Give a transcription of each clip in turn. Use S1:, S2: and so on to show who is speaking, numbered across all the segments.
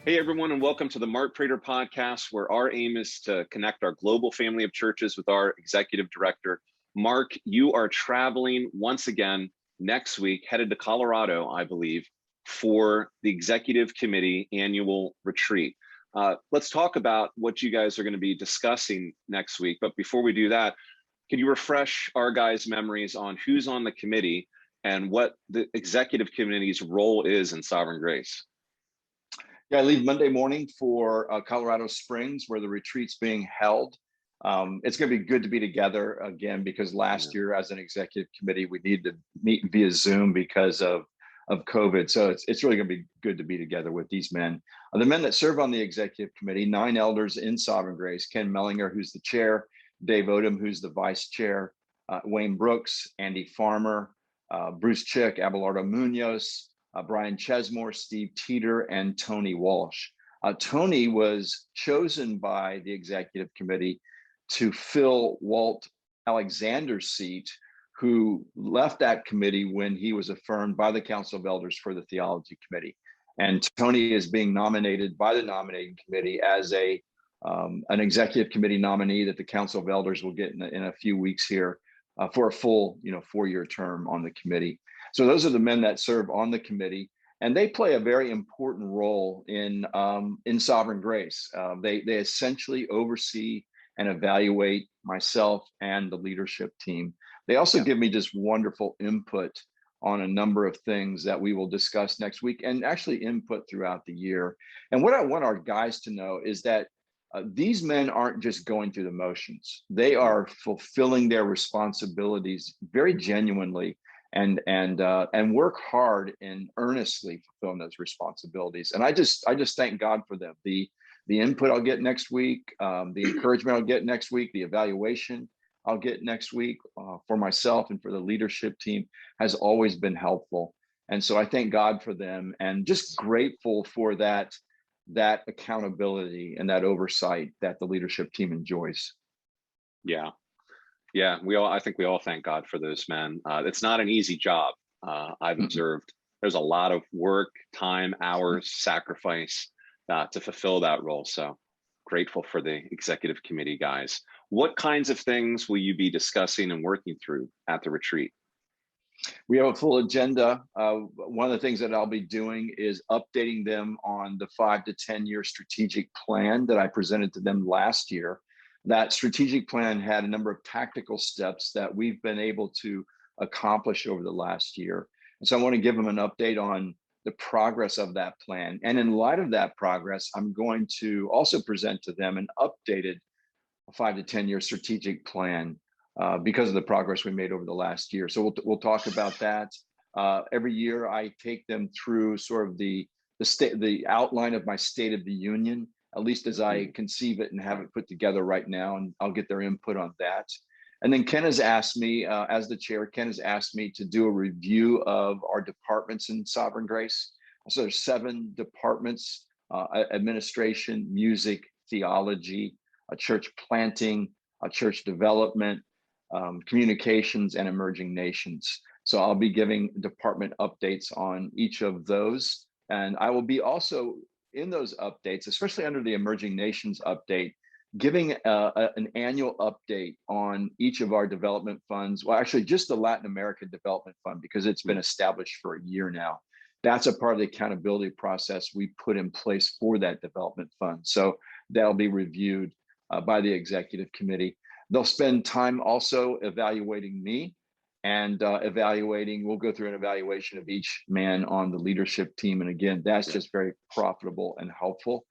S1: Hey, everyone, and welcome to the Prater podcast, where our aim is to connect our global family of churches with our executive director. Mark, you are traveling once again next week, headed to Colorado, I believe, for the executive committee annual retreat. Let's talk about what you guys are going to be discussing next week. But before we do that, can you refresh our guys' memories on who's on the committee and what the executive committee's role is in Sovereign Grace?
S2: Yeah, I leave Monday morning for Colorado Springs, where the retreat's being held. It's going to be good to be together again, because last year as an executive committee, we needed to meet via Zoom because of COVID. So it's really going to be good to be together with these men. The men that serve on the executive committee, 9 elders in Sovereign Grace: Ken Mellinger, who's the chair; Dave Odom, who's the vice chair; Wayne Brooks, Andy Farmer, Bruce Chick, Abelardo Munoz, Brian Chesmore, Steve Teeter, and Tony Walsh. Tony was chosen by the executive committee to fill Walt Alexander's seat, who left that committee when he was affirmed by the Council of Elders for the theology committee. And Tony is being nominated by the nominating committee as an executive committee nominee that the Council of Elders will get in a few weeks here for a full 4-year term on the committee. So those are the men that serve on the committee, and they play a very important role in Sovereign Grace. They essentially oversee and evaluate myself and the leadership team. They also give me just wonderful input on a number of things that we will discuss next week, and actually input throughout the year. And what I want our guys to know is that these men aren't just going through the motions. They are fulfilling their responsibilities very genuinely, and work hard and earnestly fulfilling those responsibilities. And I just thank God for them. The input I'll get next week, the encouragement I'll get next week, the evaluation I'll get next week for myself and for the leadership team has always been helpful. And so I thank God for them, and just grateful for that accountability and that oversight that the leadership team enjoys.
S1: Yeah, I think we all thank God for those men. It's not an easy job. I've observed there's a lot of work, time, hours, sacrifice to fulfill that role. So grateful for the executive committee guys. What kinds of things will you be discussing and working through at the retreat?
S2: We have a full agenda. One of the things that I'll be doing is updating them on the 5 to 10 year strategic plan that I presented to them last year. That strategic plan had a number of tactical steps that we've been able to accomplish over the last year. And so I want to give them an update on the progress of that plan. And in light of that progress, I'm going to also present to them an updated 5 to 10 year strategic plan because of the progress we made over the last year. So we'll talk about that. Every year I take them through sort of the outline of my State of the Union, at least as I conceive it and have it put together right now, and I'll get their input on that. And then Ken has asked me, as the chair, Ken has asked me to do a review of our departments in Sovereign Grace. So there's 7 departments: administration, music, theology, church planting, church development, communications, and emerging nations. So I'll be giving department updates on each of those. And I will be also in those updates, especially under the emerging nations update, giving an annual update on each of our development funds. Well, actually just the Latin American Development Fund, because it's been established for a year now. That's a part of the accountability process we put in place for that development fund. So that'll be reviewed by the executive committee. They'll spend time also evaluating me and we'll go through an evaluation of each man on the leadership team. And again, that's just very profitable and helpful.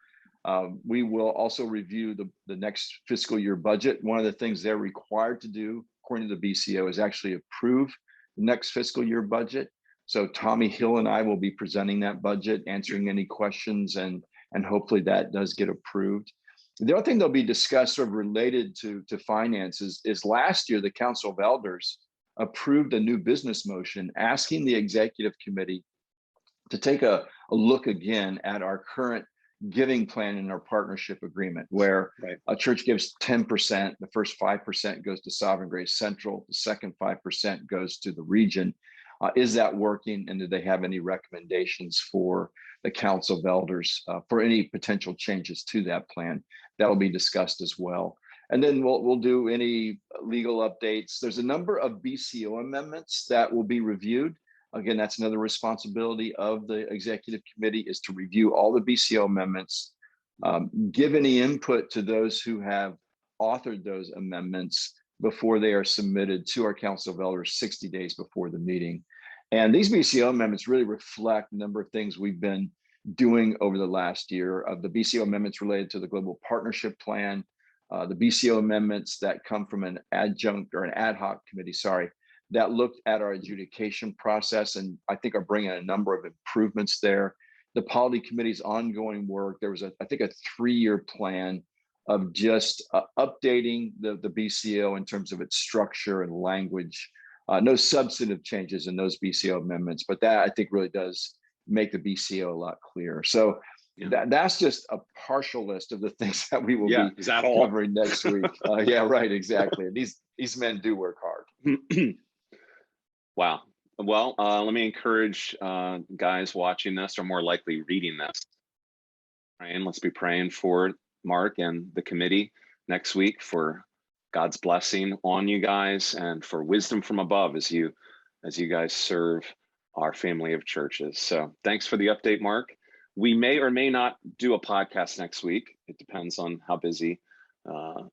S2: We will also review the next fiscal year budget. One of the things they're required to do, according to the BCO, is actually approve the next fiscal year budget. So Tommy Hill and I will be presenting that budget, answering any questions, and hopefully that does get approved. The other thing that'll be discussed sort of related to finances is last year, the Council of Elders approved a new business motion asking the executive committee to take a look again at our current giving plan in our partnership agreement, where a church gives 10%, the first 5% goes to Sovereign Grace Central, the second 5% goes to the region. Is that working? And do they have any recommendations for the Council of Elders for any potential changes to that plan? That'll be discussed as well. And then we'll do any legal updates. There's a number of BCO amendments that will be reviewed. Again, that's another responsibility of the executive committee, is to review all the BCO amendments, give any input to those who have authored those amendments before they are submitted to our Council of Elders 60 days before the meeting. And these BCO amendments really reflect a number of things we've been doing over the last year. Of the BCO amendments related to the Global Partnership Plan, the BCO amendments that come from an adjunct or an ad hoc committee, that looked at our adjudication process and I think are bringing a number of improvements there. The Polity Committee's ongoing work, there was I think a 3-year plan of just updating the BCO in terms of its structure and language. No substantive changes in those BCO amendments, but that I think really does make the BCO a lot clearer. So that's just a partial list of the things that we will be covering next week. Yeah, right, exactly. These men do work hard.
S1: Wow. Well, let me encourage guys watching this, or more likely reading this. And let's be praying for Mark and the committee next week, for God's blessing on you guys and for wisdom from above as you guys serve our family of churches. So thanks for the update, Mark. We may or may not do a podcast next week. It depends on how busy or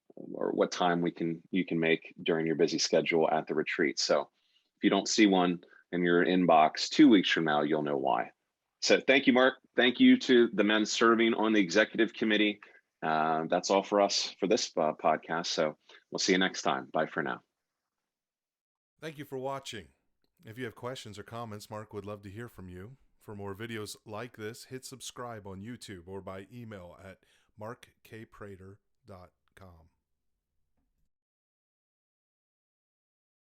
S1: what time you can make during your busy schedule at the retreat. So if you don't see one in your inbox 2 weeks from now, you'll know why. So thank you, Mark. Thank you to the men serving on the executive committee. That's all for us for this podcast. So we'll see you next time. Bye for now.
S3: Thank you for watching. If you have questions or comments, Mark would love to hear from you. For more videos like this, hit subscribe on YouTube or by email at markkprater.com.